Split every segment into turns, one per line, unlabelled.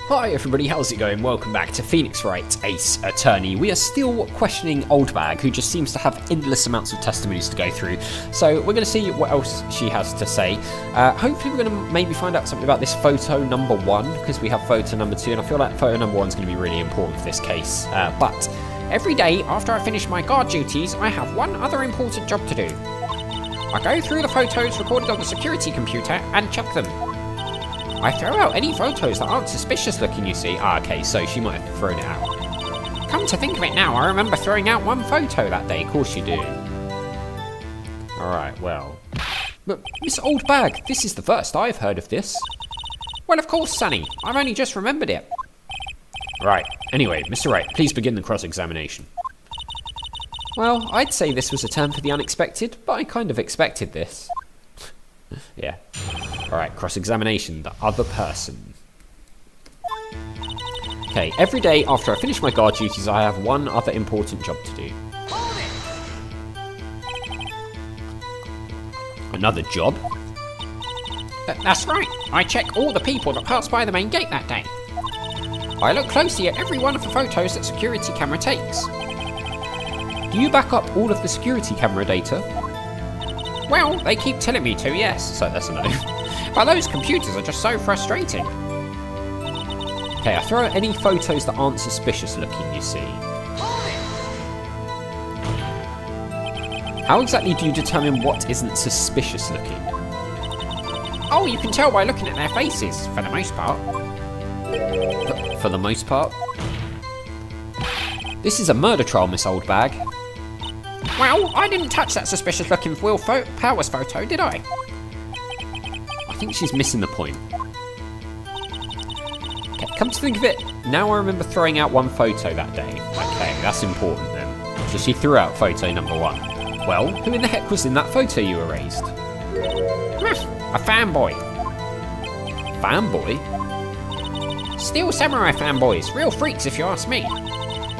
Hi everybody, how's it going? Welcome back to Phoenix Wright, Ace Attorney. We are still questioning Oldbag, who just seems to have endless amounts of testimonies to go through. So we're going to see what else she has to say. Hopefully we're going to maybe find out something about this photo number 1, because we have photo number 2, and I feel like photo number 1 is going to be really important for this case. But every day after I finish my guard duties, I have one other important job to do. I go through the photos recorded on the security computer and check them. I throw out any photos that aren't suspicious looking, you see. Okay, so she might have thrown it out. Come to think of it now, I remember throwing out one photo that day. Of course you do. Alright, well. But, Miss Oldbag, this is the first I've heard of this. Well, of course, Sonny. I've only just remembered it. Right. Anyway, Mr. Wright, please begin the cross-examination. Well, I'd say this was a term for the unexpected, but I kind of expected this. Yeah. Alright, cross-examination, the other person. Okay, every day after I finish my guard duties, I have one other important job to do. Another job? That's right. I check all the people that pass by the main gate that day. I look closely at every one of the photos that security camera takes. Do you back up all of the security camera data? Well, they keep telling me to, yes, so that's a no. But those computers are just so frustrating. Okay, I throw out any photos that aren't suspicious looking, you see. How exactly do you determine what isn't suspicious looking? Oh, you can tell by looking at their faces, for the most part. For the most part? This is a murder trial, Miss Oldbag. Well, I didn't touch that suspicious looking Will Powers photo, did I? I think she's missing the point. Okay, come to think of it, now I remember throwing out one photo that day. Okay, that's important then. So she threw out photo number 1. Well, who in the heck was in that photo you erased? A fanboy. Fanboy? Still samurai fanboys, real freaks if you ask me.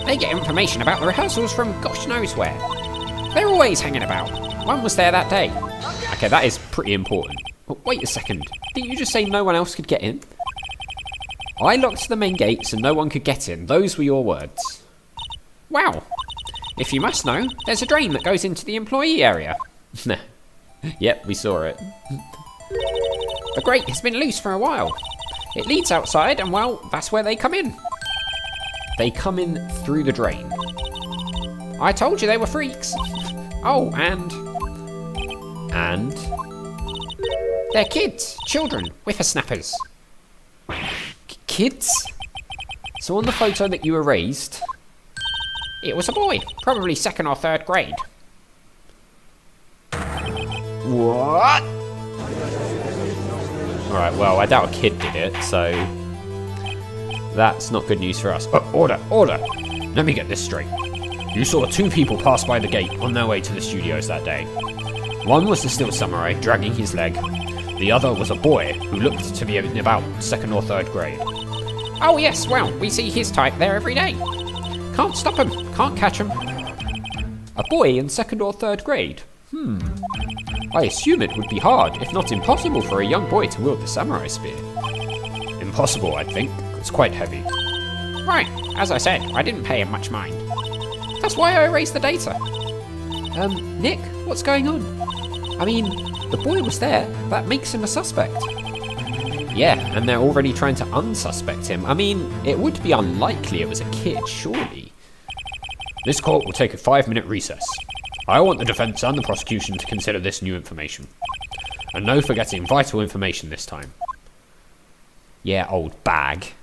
They get information about the rehearsals from gosh knows where. They're always hanging about. One was there that day. Okay, that is pretty important. But wait a second. Didn't you just say no one else could get in? I locked the main gate so no one could get in. Those were your words. Wow. If you must know, there's a drain that goes into the employee area. Yep, we saw it. The grate has been loose for a while. It leads outside and, well, that's where they come in. They come in through the drain. I told you they were freaks. Oh, and... they're kids, children, whippersnappers. Kids? So on the photo that you erased... It was a boy, probably 2nd or 3rd grade. What? Alright, well, I doubt a kid did it, so... That's not good news for us. Oh, order! Let me get this straight. You saw 2 people pass by the gate on their way to the studios that day. One was the still samurai, dragging his leg. The other was a boy, who looked to be in about 2nd or 3rd grade. Oh yes, well, we see his type there every day. Can't stop him, can't catch him. A boy in 2nd or 3rd grade? I assume it would be hard, if not impossible, for a young boy to wield the samurai spear. Impossible, I think. It's quite heavy. Right, as I said, I didn't pay him much mind. That's why I erased the data. Nick, what's going on? I mean, the boy was there. That makes him a suspect. Yeah, and they're already trying to unsuspect him. I mean, it would be unlikely it was a kid, surely. This court will take a 5-minute recess. I want the defense and the prosecution to consider this new information. And no forgetting vital information this time. Yeah, old bag.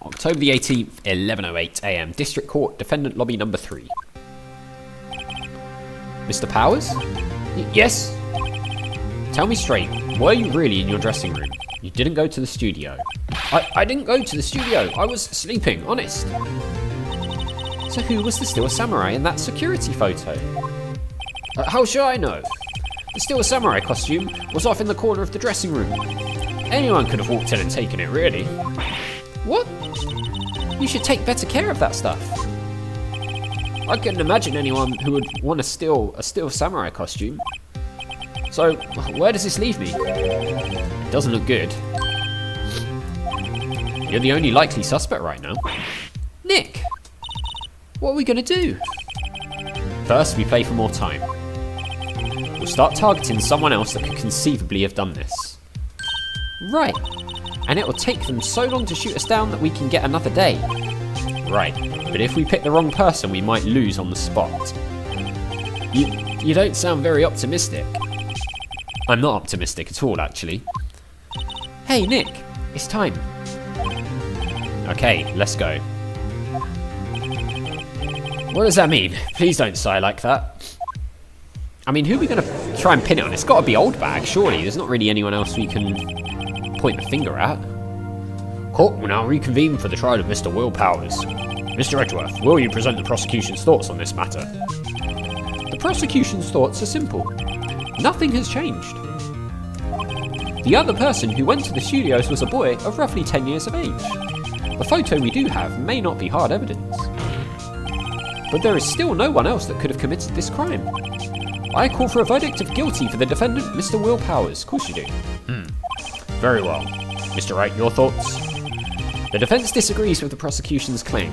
October the 18th, 11:08 AM, District Court, Defendant Lobby number 3. Mr. Powers? Yes? Tell me straight, were you really in your dressing room? You didn't go to the studio. I didn't go to the studio, I was sleeping, honest. So who was the still samurai in that security photo? How should I know? The still samurai costume was off in the corner of the dressing room. Anyone could have walked in and taken it, really. What? You should take better care of that stuff. I couldn't imagine anyone who would want to steal a still samurai costume. So, where does this leave me? It doesn't look good. You're the only likely suspect right now. Nick! What are we gonna do? First, we play for more time. We'll start targeting someone else that could conceivably have done this. Right. And it will take them so long to shoot us down that we can get another day. Right. But if we pick the wrong person, we might lose on the spot. You don't sound very optimistic. I'm not optimistic at all, actually. Hey, Nick. It's time. Okay, let's go. What does that mean? Please don't sigh like that. I mean, who are we going to try and pin it on? It's got to be Oldbag, surely. There's not really anyone else we can point the finger at. Court will now reconvene for the trial of Mr. Will Powers. Mr. Edgeworth, will you present the prosecution's thoughts on this matter? The prosecution's thoughts are simple. Nothing has changed. The other person who went to the studios was a boy of roughly 10 years of age. The photo we do have may not be hard evidence. But there is still no one else that could have committed this crime. I call for a verdict of guilty for the defendant, Mr. Will Powers. Of course you do. Very well. Mr. Wright, your thoughts? The defence disagrees with the prosecution's claim.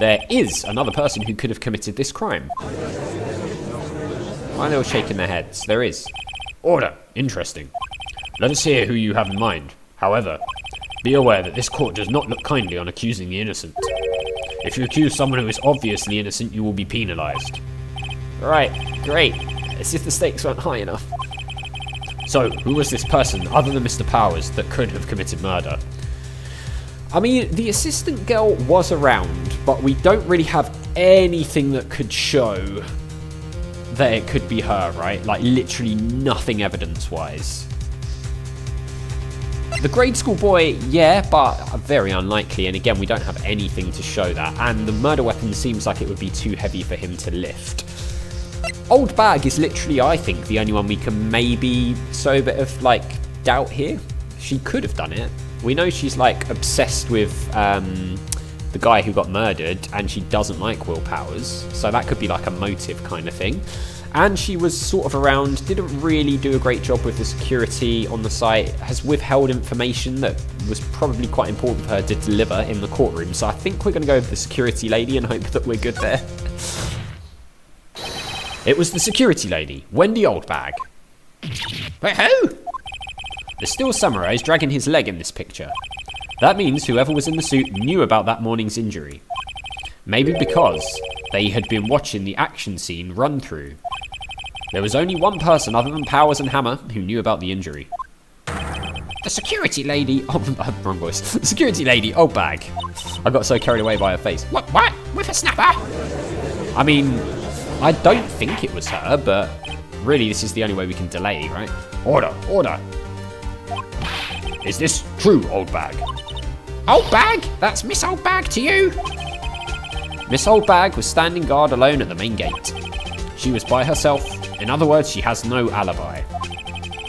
There is another person who could have committed this crime. Why are they all shaking their heads? There is. Order. Interesting. Let us hear who you have in mind. However, be aware that this court does not look kindly on accusing the innocent. If you accuse someone who is obviously innocent, you will be penalised. Right, great. As if the stakes weren't high enough. So, who was this person, other than Mr. Powers, that could have committed murder? I mean, the assistant girl was around, but we don't really have anything that could show that it could be her, right? Like, literally nothing evidence-wise. The grade school boy, yeah, but very unlikely, and again, we don't have anything to show that, and the murder weapon seems like it would be too heavy for him to lift. Oldbag is literally, I think, the only one we can maybe sow a bit of, like, doubt here. She could have done it. We know she's, like, obsessed with the guy who got murdered, and she doesn't like Will Powers, so that could be, like, a motive kind of thing. And she was sort of around, didn't really do a great job with the security on the site, has withheld information that was probably quite important for her to deliver in the courtroom, so I think we're going to go with the security lady and hope that we're good there. It was the security lady, Wendy Oldbag. Wait, who? The still samurai is dragging his leg in this picture. That means whoever was in the suit knew about that morning's injury. Maybe because they had been watching the action scene run through. There was only one person other than Powers and Hammer who knew about the injury. The security lady... Oh, wrong voice. The security lady, Oldbag. I got so carried away by her face. What? With a snapper? I mean, I don't think it was her, but really this is the only way we can delay, right? Order. Is this true, Oldbag? Oldbag? That's Miss Oldbag to you? Miss Oldbag was standing guard alone at the main gate. She was by herself. In other words, she has no alibi.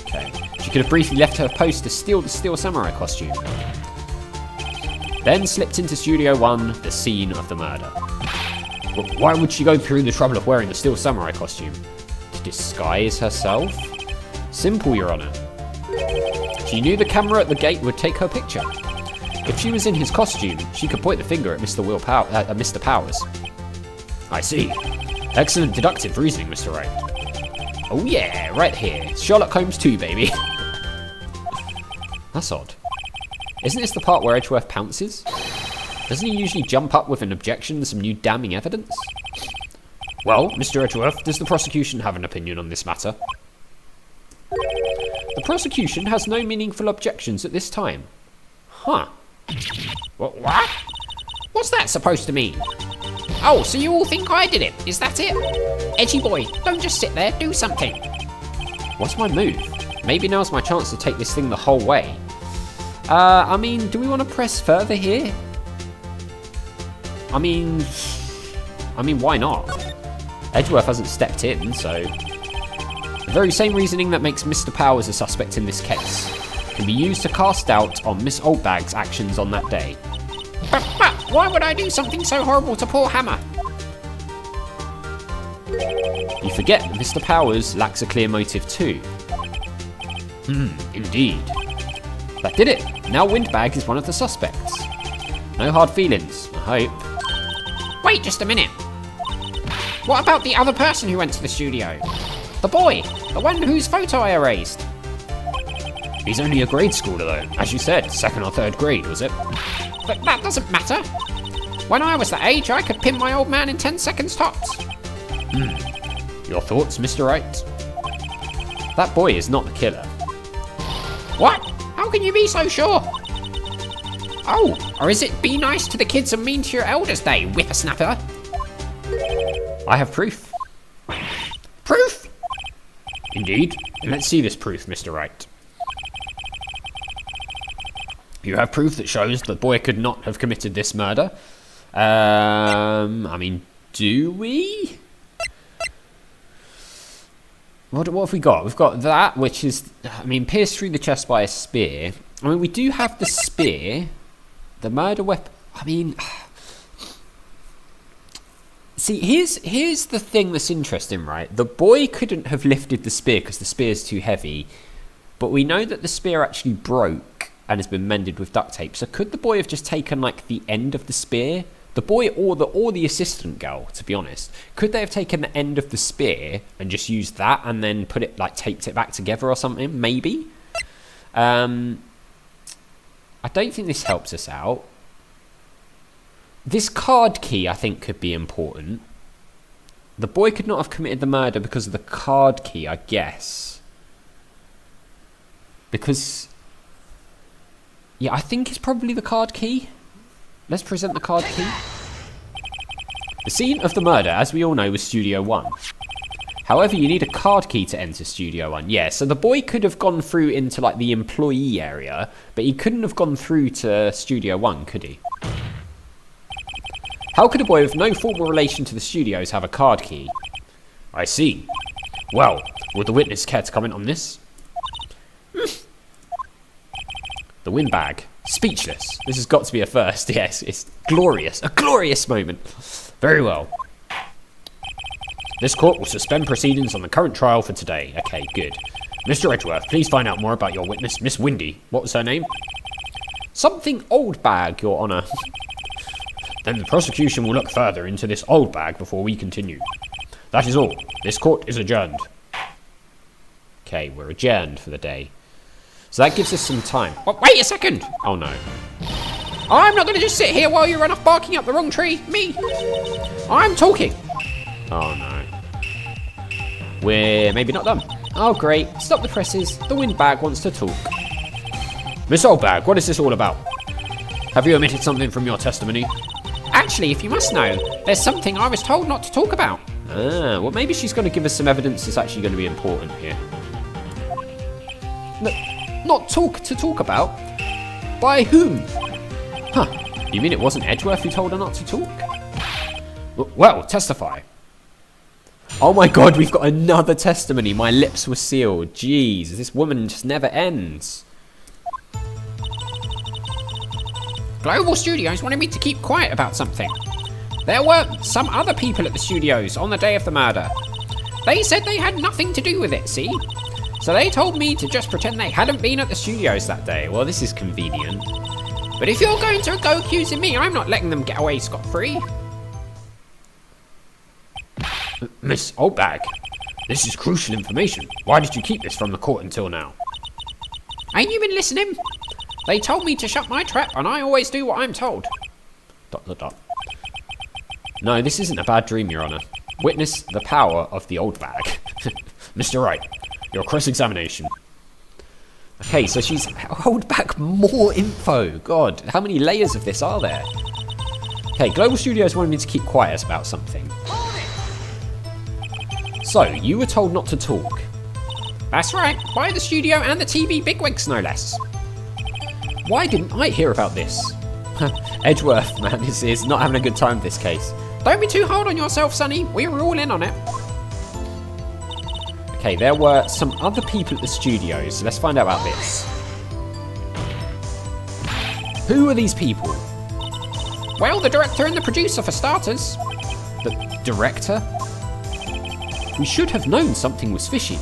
Okay. She could have briefly left her post to steal the Steel Samurai costume. Then slipped into Studio 1, the scene of the murder. But why would she go through the trouble of wearing the Steel Samurai costume? To disguise herself? Simple, Your Honor. She knew the camera at the gate would take her picture. If she was in his costume, she could point the finger at Mr. Powers. I see. Excellent deductive reasoning, Mr. Wright. Oh yeah, right here. Sherlock Holmes 2, baby. That's odd. Isn't this the part where Edgeworth pounces? Doesn't he usually jump up with an objection and some new damning evidence? Well, Mr. Edgeworth, does the prosecution have an opinion on this matter? The prosecution has no meaningful objections at this time. Huh. What? What's that supposed to mean? Oh, so you all think I did it? Is that it? Edgy boy, don't just sit there, do something. What's my move? Maybe now's my chance to take this thing the whole way. I mean, do we want to press further here? I mean, why not? Edgeworth hasn't stepped in, so... The very same reasoning that makes Mr. Powers a suspect in this case can be used to cast doubt on Miss Oldbag's actions on that day. But why would I do something so horrible to poor Hammer? You forget that Mr. Powers lacks a clear motive too. Indeed. That did it. Now Windbag is one of the suspects. No hard feelings, I hope.
Wait just a minute. What about the other person who went to the studio? The boy, the one whose photo I erased.
He's only a grade schooler though. As you said, 2nd or 3rd grade, was it?
But that doesn't matter. When I was that age, I could pin my old man in 10 seconds tops.
Your thoughts, Mr. Wright? That boy is not the killer.
What? How can you be so sure? Oh, or is it be nice to the kids and mean to your elders day, whippersnapper?
I have proof.
Proof?
Indeed. And let's see this proof, Mr. Wright. You have proof that shows the boy could not have committed this murder. I mean, do we? What have we got? We've got that, which is, I mean, pierced through the chest by a spear. I mean, we do have the spear. The murder weapon. I mean, see, here's the thing that's interesting, right? The boy couldn't have lifted the spear because the spear's too heavy. But we know that the spear actually broke and has been mended with duct tape. So could the boy have just taken, like, the end of the spear? The boy or the assistant girl, to be honest. Could they have taken the end of the spear and just used that and then put it, like, taped it back together or something? Maybe. I don't think this helps us out. This card key, I think, could be important. The boy could not have committed the murder because of the card key, I guess. Because... yeah, I think it's probably the card key. Let's present the card key. The scene of the murder, as we all know, was Studio 1. However, you need a card key to enter Studio 1. Yeah, so the boy could have gone through into, like, the employee area, but he couldn't have gone through to Studio 1, could he? How could a boy with no formal relation to the studios have a card key? I see. Well, would the witness care to comment on this? The windbag. Speechless. This has got to be a first. Yes, it's glorious. A glorious moment. Very well. This court will suspend proceedings on the current trial for today. Okay, good. Mr. Edgeworth, please find out more about your witness, Miss Wendy. What was her name? Something Oldbag, Your Honour. Then the prosecution will look further into this Oldbag before we continue. That is all. This court is adjourned. Okay, we're adjourned for the day. So that gives us some time.
Oh, wait a second!
Oh no.
I'm not going to just sit here while you run off barking up the wrong tree. Me! I'm talking!
Oh no. We're maybe not done. Oh great. Stop the presses. The windbag wants to talk. Miss Oldbag, what is this all about? Have you omitted something from your testimony?
Actually, if you must know, there's something I was told not to talk about.
Ah, well maybe she's going to give us some evidence that's actually going to be important here. Not to talk about? By whom? Huh, you mean it wasn't Edgeworth who told her not to talk? Well, testify. Oh my god, we've got another testimony. My lips were sealed. Jeez, this woman just never ends.
Global Studios wanted me to keep quiet about something. There were some other people at the studios on the day of the murder. They said they had nothing to do with it, see? So they told me to just pretend they hadn't been at the studios that day. Well, this is convenient. But if you're going to go accusing me, I'm not letting them get away scot-free.
Miss Oldbag, this is crucial information. Why did you keep this from the court until now?
Ain't you been listening? They told me to shut my trap, and I always do what I'm told. ...
No, this isn't a bad dream, Your Honour. Witness the power of the Oldbag. Mr. Wright, your cross-examination. Okay, so she's held back more info. God, how many layers of this are there? Okay, Global Studios wanted me to keep quiet about something. So, you were told not to talk.
That's right, by the studio and the TV bigwigs, no less.
Why didn't I hear about this? Edgeworth, man, is not having a good time with this case.
Don't be too hard on yourself, Sonny. We were all in on it.
Okay, there were some other people at the studios, so let's find out about this. Who are these people?
Well, the director and the producer, for starters.
The director? We should have known something was fishy.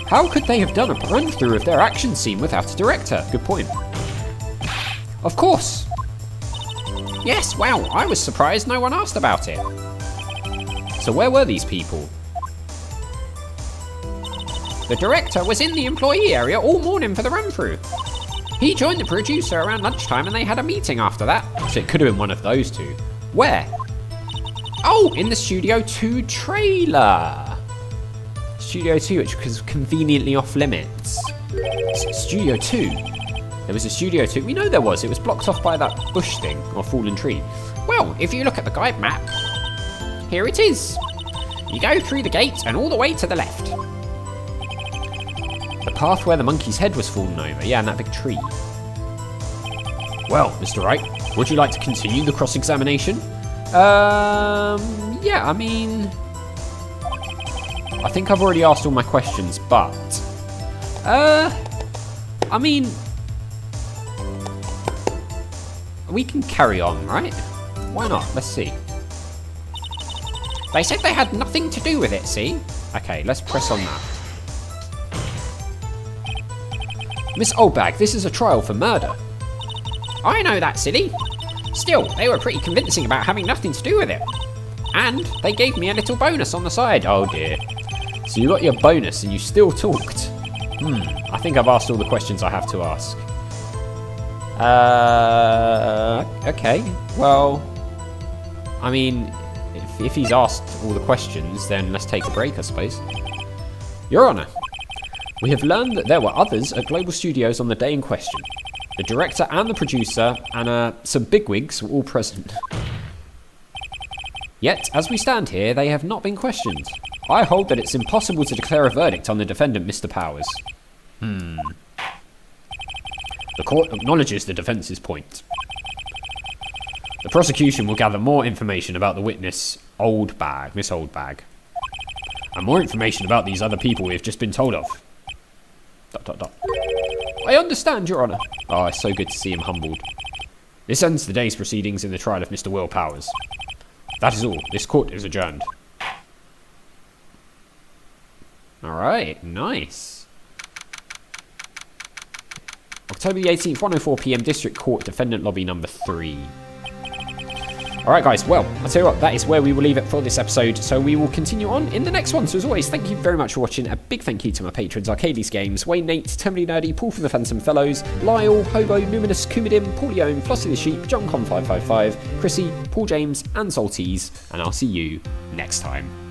How could they have done a run-through of their action scene without a director? Good point. Of course.
Yes, wow, I was surprised no one asked about it.
So where were these people?
The director was in the employee area all morning for the run-through. He joined the producer around lunchtime and they had a meeting after that.
So it could have been one of those two. Where?
Oh, in the Studio 2 trailer.
Studio 2, which was conveniently off limits. Studio 2? There was a Studio 2. We know there was. It was blocked off by that bush thing, or fallen tree.
Well, if you look at the guide map, here it is. You go through the gate and all the way to the left.
The path where the monkey's head was fallen over. Yeah, and that big tree. Well, Mr. Wright, would you like to continue the cross-examination? Yeah, I mean... I think I've already asked all my questions, but... I mean... We can carry on, right? Why not? Let's see.
They said they had nothing to do with it, see?
Okay, let's press on that. Miss Oldbag, this is a trial for murder.
I know that, silly. Still, they were pretty convincing about having nothing to do with it. And they gave me a little bonus on the side.
Oh dear. So you got your bonus and you still talked. I think I've asked all the questions I have to ask. Okay. Well, I mean, if he's asked all the questions, then let's take a break, I suppose. Your Honour, we have learned that there were others at Global Studios on the day in question. The director and the producer and some bigwigs were all present. Yet, as we stand here, they have not been questioned. I hold that it's impossible to declare a verdict on the defendant, Mr. Powers. The court acknowledges the defence's point. The prosecution will gather more information about the witness, Oldbag, Miss Oldbag. And more information about these other people we have just been told of. ... I understand, Your Honour. Oh, it's so good to see him humbled. This ends the day's proceedings in the trial of Mr. Will Powers. That is all. This court is adjourned. Alright, nice. October the 18th, 1:04 PM, District Court, Defendant Lobby number 3. Alright guys, well, I'll tell you what, that is where we will leave it for this episode, so we will continue on in the next one. So as always, thank you very much for watching. A big thank you to my patrons, Arcades Games, Wayne Nate, Terminally Nerdy, Paul from the Phantom Fellows, Lyle, Hobo, Numinous, Kumidim, Paulione, Flossie the Sheep, JohnCon555, Chrissy, Paul James, and Salties, and I'll see you next time.